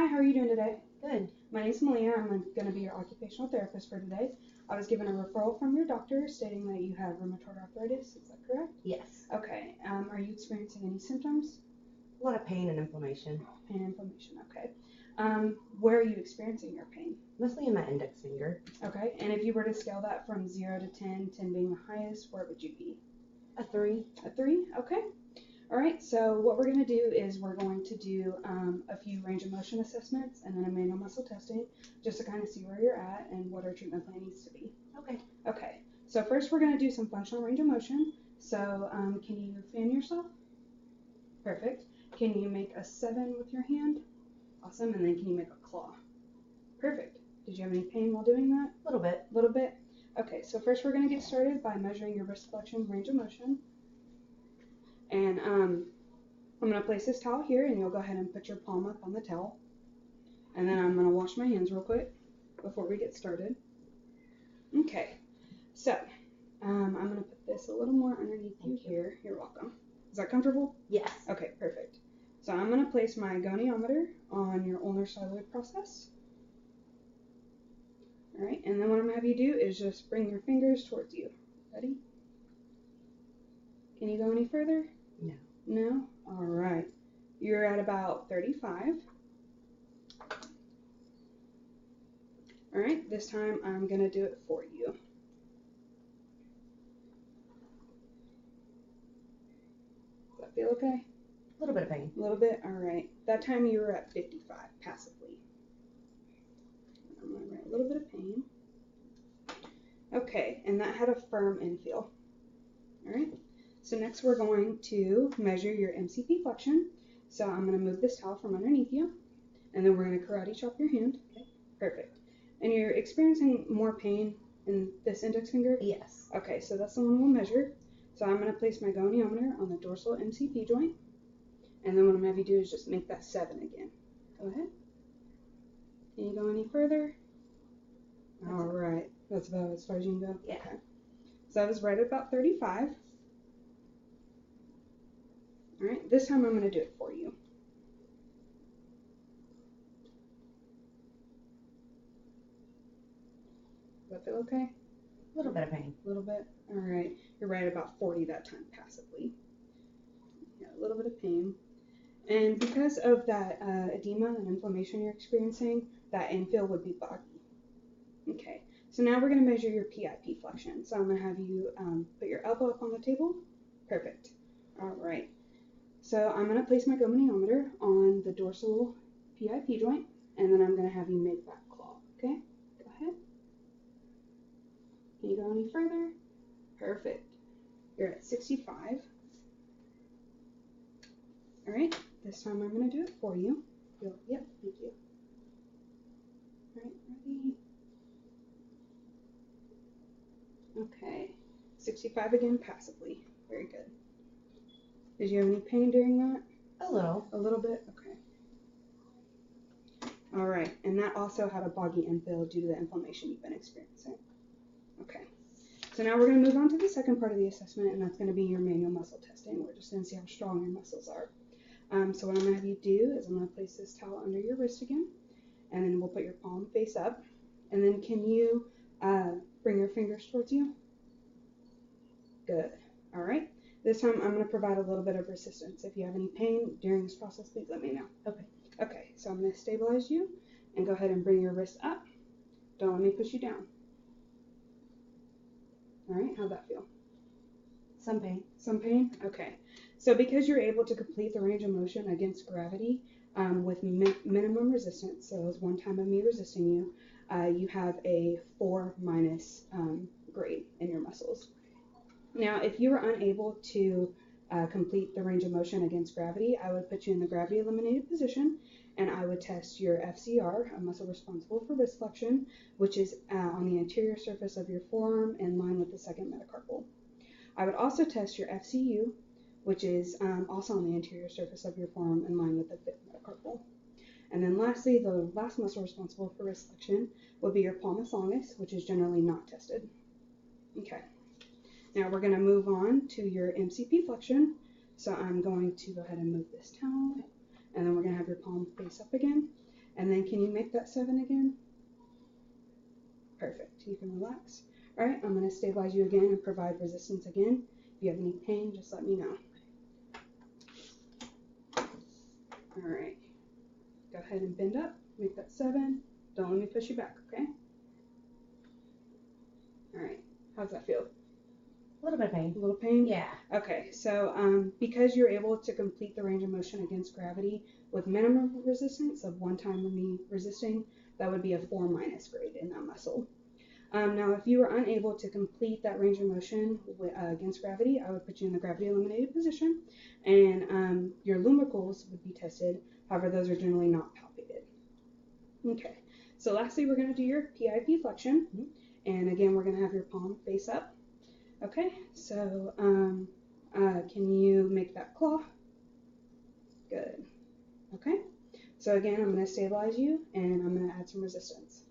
Hi, how are you doing today? Good. My name's Malia. I'm going to be your occupational therapist for today. I was given a referral from your doctor stating that you have rheumatoid arthritis. Is that correct? Yes. Okay. Are you experiencing any symptoms? A lot of pain and inflammation. Pain and inflammation. Okay. Where are you experiencing your pain? Mostly in my index finger. Okay. And if you were to scale that from 0 to 10, 10 being the highest, where would you be? A 3. A 3? Okay. All right, so what we're going to do is we're going to do a few range of motion assessments and then a manual muscle testing just to kind of see where you're at and what our treatment plan needs to be. Okay. Okay, so first we're going to do some functional range of motion. So can you fan yourself? Perfect. Can you make a 7 with your hand? Awesome, and then can you make a claw? Perfect. Did you have any pain while doing that? A little bit. A little bit? Okay, so first we're going to get started by measuring your wrist flexion range of motion. And I'm going to place this towel here, and you'll go ahead and put your palm up on the towel. And then I'm going to wash my hands real quick before we get started. Okay, so I'm going to put this a little more underneath you here. You're welcome. Is that comfortable? Yes. Okay, perfect. So I'm going to place my goniometer on your ulnar styloid process. All right, and then what I'm going to have you do is just bring your fingers towards you. Ready? Can you go any further? No. No? All right. You're at about 35. All right, this time I'm going to do it for you. Does that feel okay? A little bit of pain. A little bit? All right. That time you were at 55 passively. I'm going to write a little bit of pain. Okay, and that had a firm infeel. All right. So next we're going to measure your MCP flexion. So I'm going to move this towel from underneath you, and then we're going to karate chop your hand. Okay. Perfect. And you're experiencing more pain in this index finger? Yes. Okay, so that's the one we'll measure. So I'm going to place my goniometer on the dorsal MCP joint, and then what I'm going to have you do is just make that 7 again. Go ahead. Can you go any further? All right. That's about as far as you can go? Yeah. Okay. So I was right at about 35. All right, this time I'm going to do it for you. Does that feel okay? A little bit of pain. A little bit? All right, you're right about 40 that time passively. Yeah, a little bit of pain. And because of that edema and inflammation you're experiencing, that infill would be boggy. Okay, so now we're going to measure your PIP flexion. So I'm going to have you put your elbow up on the table. Perfect. All right. So I'm going to place my goniometer on the dorsal PIP joint, and then I'm going to have you make that claw, okay? Go ahead. Can you go any further? Perfect. You're at 65. All right, this time I'm going to do it for you. Yep, thank you. All right, ready? Okay, 65 again passively. Very good. Did you have any pain during that? A little. A little bit? Okay. All right, and that also had a boggy infill due to the inflammation you've been experiencing. Okay, so now we're going to move on to the second part of the assessment, and that's going to be your manual muscle testing. We're just going to see how strong your muscles are. So what I'm going to have you do is I'm going to place this towel under your wrist again, and then we'll put your palm face up. And then can you bring your fingers towards you? Good. All right. This time I'm going to provide a little bit of resistance. If you have any pain during this process, please let me know. Okay. Okay, so I'm going to stabilize you and go ahead and bring your wrist up. Don't let me push you down. All right, how'd that feel? Some pain. Some pain? Okay. So because you're able to complete the range of motion against gravity with minimum resistance, so it's one time of me resisting you, you have a 4- grade in your muscles. Now, if you were unable to complete the range of motion against gravity, I would put you in the gravity eliminated position, and I would test your FCR, a muscle responsible for wrist flexion, which is on the anterior surface of your forearm in line with the second metacarpal. I would also test your FCU, which is also on the anterior surface of your forearm in line with the fifth metacarpal. And then lastly, the last muscle responsible for wrist flexion would be your palmos longus, which is generally not tested. Okay. Now we're going to move on to your MCP flexion. So I'm going to go ahead and move this towel, and then we're going to have your palm face up again. And then can you make that 7 again? Perfect. You can relax. All right, I'm going to stabilize you again and provide resistance again. If you have any pain, just let me know. All right. Go ahead and bend up. Make that 7. Don't let me push you back, okay? All right. How's that feel? A little bit of pain. A little pain? Yeah. Okay, so because you're able to complete the range of motion against gravity with minimum resistance of 1 time of me resisting, that would be a 4- grade in that muscle. Now, if you were unable to complete that range of motion against gravity, I would put you in the gravity eliminated position, and your lumbricals would be tested. However, those are generally not palpated. Okay, so lastly, we're going to do your PIP flexion, and again, we're going to have your palm face up. Okay, so can you make that claw? Good. Okay, so again, I'm going to stabilize you, and I'm going to add some resistance.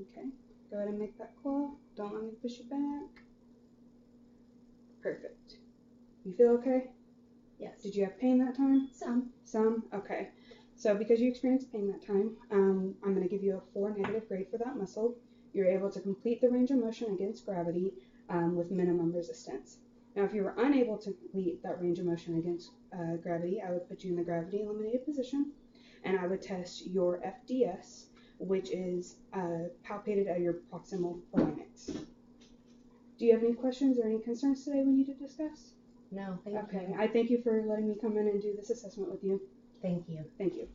Okay, go ahead and make that claw. Don't let me push you back. Perfect. You feel okay? Yes. Did you have pain that time? Some. Some? Okay. So because you experienced pain that time, I'm going to give you a 4- grade for that muscle. You're able to complete the range of motion against gravity with minimum resistance. Now, if you were unable to complete that range of motion against gravity, I would put you in the gravity eliminated position, and I would test your FDS, which is palpated at your proximal phalanx. Do you have any questions or any concerns today we need to discuss? No, thank Okay, you. I thank you for letting me come in and do this assessment with you. Thank you. Thank you.